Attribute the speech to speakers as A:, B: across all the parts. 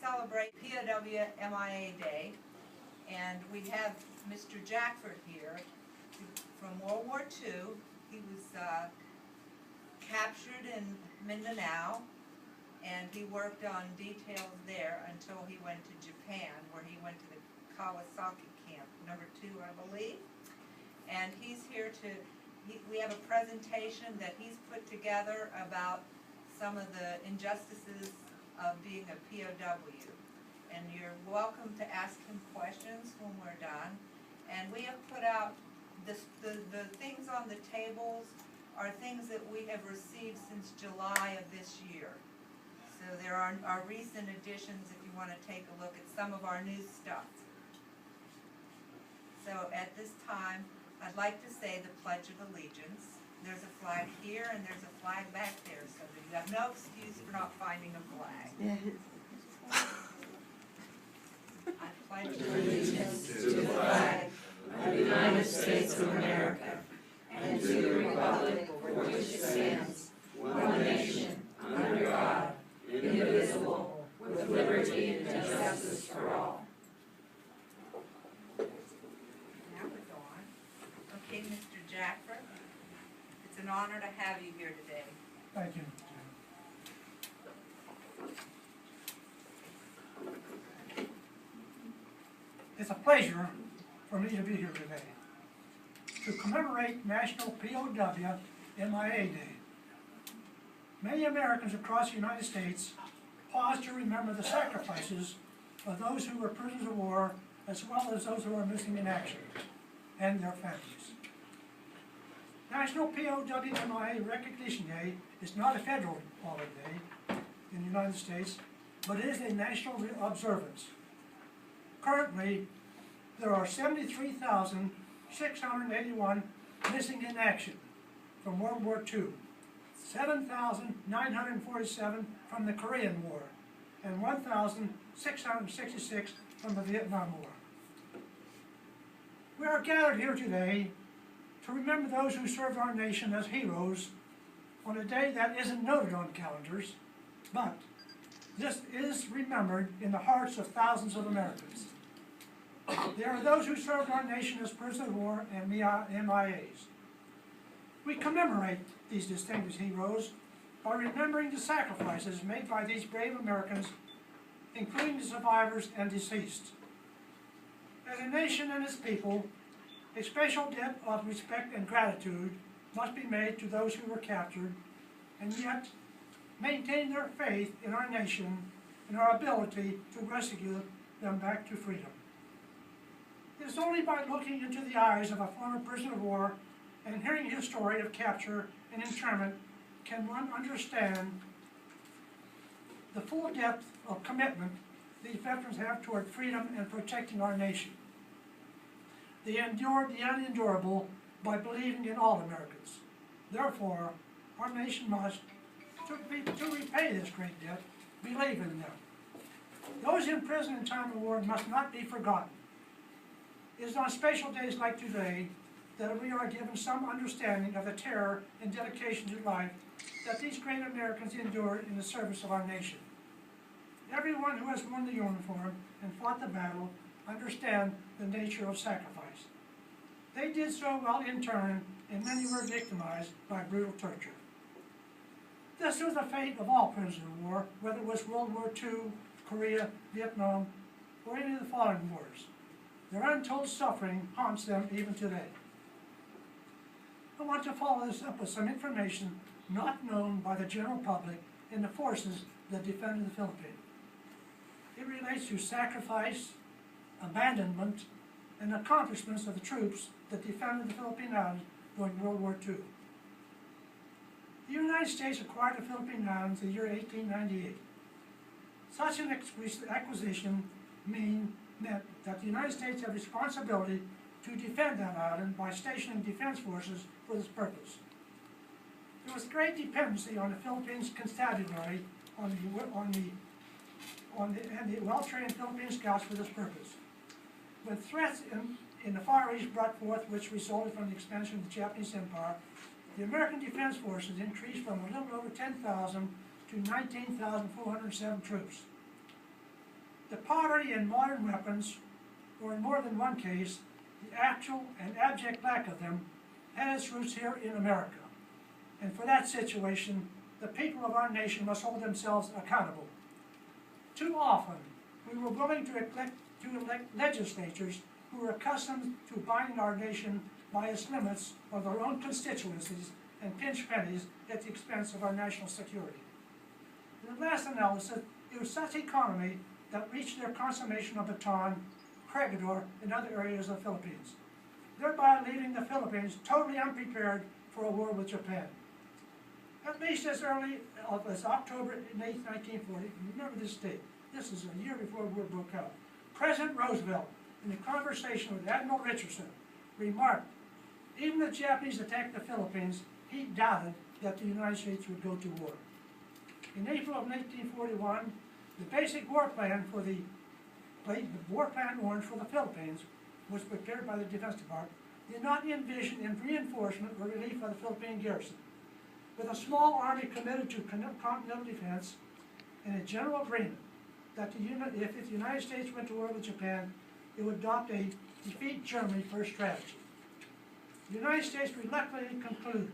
A: celebrate P.O.W. MIA Day, and we have Mr. Jackfert here from World War II. He was captured in Mindanao, and he worked on details there until he went to Japan, where he went to the Kawasaki camp, #2, I believe. And he's here to, we have a presentation that he's put together about some of the injustices of being a POW. And you're welcome to ask him questions when we're done. And we have put out this, the things on the tables are things that we have received since July of this year. So there are our recent additions if you want to take a look at some of our new stuff. So at this time, I'd like to say the Pledge of Allegiance. There's a flag here and there's a flag back there, so that you have no excuse for not finding a flag. I pledge allegiance to the flag of the United States of America and to the republic for which it stands, one nation, under God, indivisible, with liberty and justice for all. Now we go on. Okay, Mr. Jackfert, it's an honor to have you here today.
B: Thank you. It's a pleasure for me to be here today to commemorate National P.O.W. MIA Day. Many Americans across the United States pause to remember the sacrifices of those who were prisoners of war, as well as those who are missing in action, and their families. National P.O.W. MIA Recognition Day is not a federal holiday in the United States, but it is a national observance. Currently, there are 73,681 missing in action from World War II, 7,947 from the Korean War, and 1,666 from the Vietnam War. We are gathered here today to remember those who served our nation as heroes on a day that isn't noted on calendars, but this is remembered in the hearts of thousands of Americans. There are those who served our nation as prisoners of war and MIAs. We commemorate these distinguished heroes by remembering the sacrifices made by these brave Americans, including the survivors and deceased. As a nation and its people, a special debt of respect and gratitude must be made to those who were captured and yet maintain their faith in our nation and our ability to rescue them back to freedom. It is only by looking into the eyes of a former prisoner of war and hearing his story of capture and internment can one understand the full depth of commitment these veterans have toward freedom and protecting our nation. They endured the unendurable by believing in all Americans. Therefore, our nation must, to repay this great debt, believe in them. Those in prison in time of war must not be forgotten. It is on special days like today that we are given some understanding of the terror and dedication to life that these great Americans endured in the service of our nation. Everyone who has worn the uniform and fought the battle understands the nature of sacrifice. They did so while interned, and many were victimized by brutal torture. This was the fate of all prisoners of war, whether it was World War II, Korea, Vietnam, or any of the following wars. Their untold suffering haunts them even today. I want to follow this up with some information not known by the general public in the forces that defended the Philippines. It relates to sacrifice, abandonment, and accomplishments of the troops that defended the Philippine Islands during World War II. The United States acquired the Philippine Islands in the year 1898. Such an acquisition meant that the United States had responsibility to defend that island by stationing defense forces for this purpose. There was great dependency on the Philippines Constabulary and the well-trained Philippine scouts for this purpose. When threats in the Far East brought forth, which resulted from the expansion of the Japanese Empire, the American Defense Forces increased from a little over 10,000 to 19,407 troops. The poverty in modern weapons, or in more than one case, the actual and abject lack of them, has its roots here in America. And for that situation, the people of our nation must hold themselves accountable. Too often, we were willing to elect legislatures who were accustomed to binding our nation by its limits of their own constituencies and pinch pennies at the expense of our national security. In the last analysis, it was such economy that reached their consummation of Bataan, Corregidor, and other areas of the Philippines, thereby leaving the Philippines totally unprepared for a war with Japan. At least as early as October 8, 1940, remember this date, this is a year before war broke out, President Roosevelt, in a conversation with Admiral Richardson, remarked, even if the Japanese attacked the Philippines, he doubted that the United States would go to war. In April of 1941, the basic war plan for the War Plan Orange for the Philippines was prepared by the Defense Department, did not envision reinforcement or relief of the Philippine garrison. With a small army committed to continental defense and a general agreement that if the United States went to war with Japan, it would adopt a defeat Germany first strategy. The United States reluctantly concluded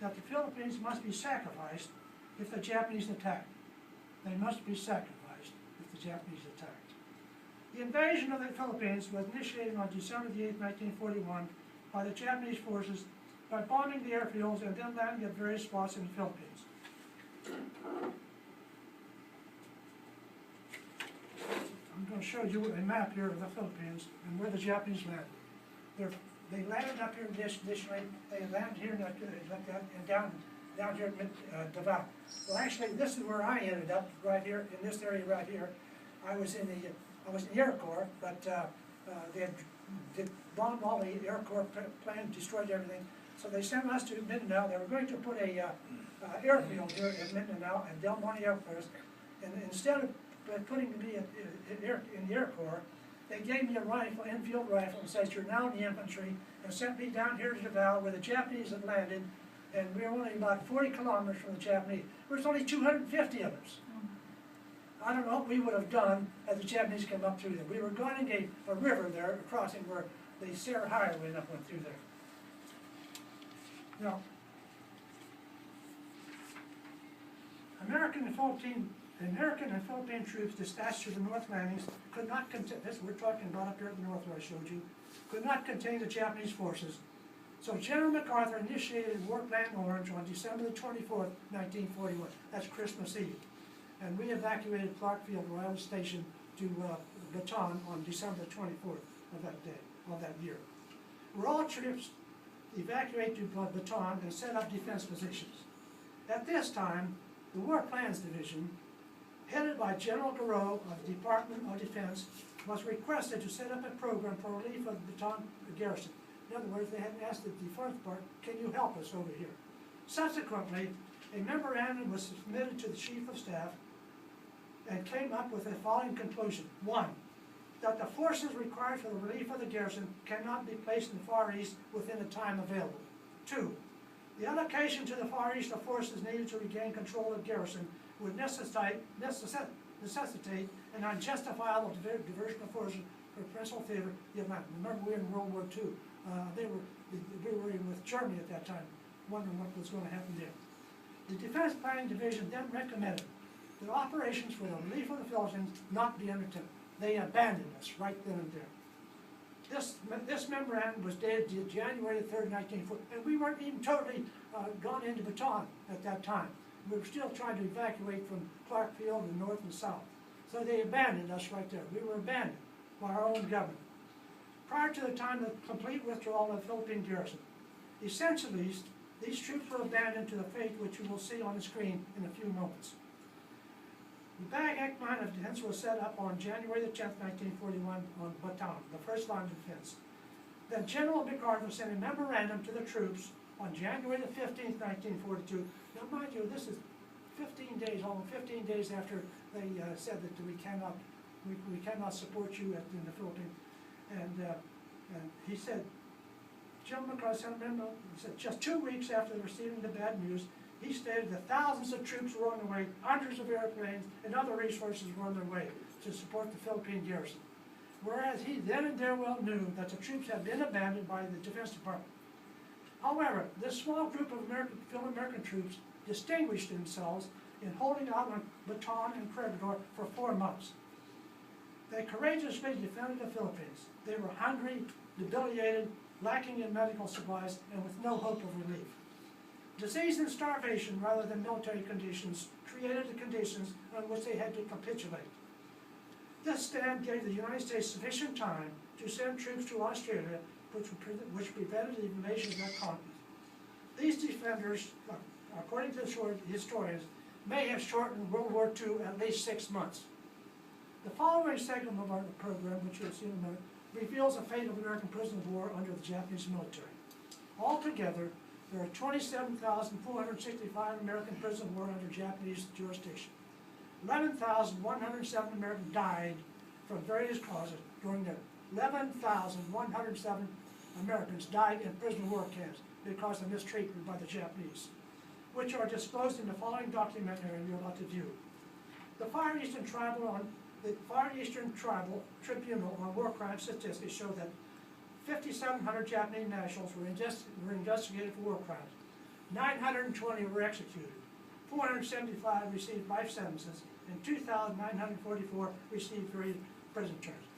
B: that the Philippines must be sacrificed if the Japanese attacked. They must be sacrificed if the Japanese attacked. The invasion of the Philippines was initiated on December 8, 1941 by the Japanese forces by bombing the airfields and then landing at various spots in the Philippines. I'm going to show you a map here of the Philippines and where the Japanese landed. They landed up here initially, they landed here like that, and down here at Davao. Well, actually, this is where I ended up, right here, in this area right here. I was in the Air Corps, but they had bombed all the Air Corps plane, destroyed everything. So they sent us to Mindanao. They were going to put a airfield here in Mindanao and Del Monte Air Force. And instead of putting me in the Air Corps, they gave me a rifle, infield rifle, and said, you're now in the infantry, and sent me down here to Davao where the Japanese had landed. And we were only about 40 kilometers from the Japanese. There was only 250 of us. I don't know what we would have done as the Japanese came up through there. We were guarding a river there, a crossing where the Sierra Highway went through there. Now, American and Philippine troops dispatched to the North Landings could not contain, this we're talking about up here at the north where I showed you, could not contain the Japanese forces. So General MacArthur initiated War Plan Orange on December the 24th, 1941. That's Christmas Eve. And we evacuated Clark Field Railway Station to Bataan on December the 24th of that day, of that year. Where all troops evacuated to Bataan and set up defense positions. At this time, the War Plans Division, headed by General Garreau of the Department of Defense, was requested to set up a program for relief of the Bataan garrison. In other words, they had asked the Defense Department, can you help us over here? Subsequently, a memorandum was submitted to the Chief of Staff and came up with the following conclusion. 1, that the forces required for the relief of the garrison cannot be placed in the Far East within the time available. 2, the allocation to the Far East of forces needed to regain control of the garrison would necessitate an unjustifiable diversion of forces for principal theater, the Atlantic. Remember, we were in World War II. We were with Germany at that time, wondering what was going to happen there. The Defense Planning Division then recommended that operations for the relief of the Philippines not be undertaken. They abandoned us right then and there. This memorandum was dated January 3rd, 1940, and we weren't even totally gone into Bataan at that time. We were still trying to evacuate from Clark Field and north and south. So they abandoned us right there. We were abandoned by our own government. Prior to the time of complete withdrawal of the Philippine garrison, essentially, these troops were abandoned to the fate which you will see on the screen in a few moments. The Batak line of defense was set up on January the 10th, 1941 on Bataan, the first line of defense. Then General MacArthur sent a memorandum to the troops on January the 15th, 1942. Now mind you, this is 15 days, almost 15 days after they said that we cannot support you in the Philippines. And he said, General MacArthur sent a memo, he said, just 2 weeks after receiving the bad news, he stated that thousands of troops were on the way, hundreds of airplanes and other resources were on their way to support the Philippine garrison. Whereas he then and there well knew that the troops had been abandoned by the Defense Department. However, this small group of Phil-American troops distinguished themselves in holding out on Bataan and Corregidor for 4 months. They courageously defended the Philippines. They were hungry, debilitated, lacking in medical supplies, and with no hope of relief. Disease and starvation, rather than military conditions, created the conditions on which they had to capitulate. This stand gave the United States sufficient time to send troops to Australia, which prevented the invasion of that continent. These defenders, according to historians, may have shortened World War II at least 6 months. The following segment of our program, which you'll see in a minute, reveals the fate of American prisoners of war under the Japanese military. Altogether, there are 27,465 American prisoners of war under Japanese jurisdiction. 11,107 Americans died from various causes during the 11,107 Americans died in prisoner of war camps because of mistreatment by the Japanese, which are disclosed in the following documentary you're about to view. The Far Eastern Tribal Tribunal on War Crime Statistics show that 5,700 Japanese nationals were investigated for war crimes. 920 were executed. 475 received life sentences, and 2,944 received various prison terms.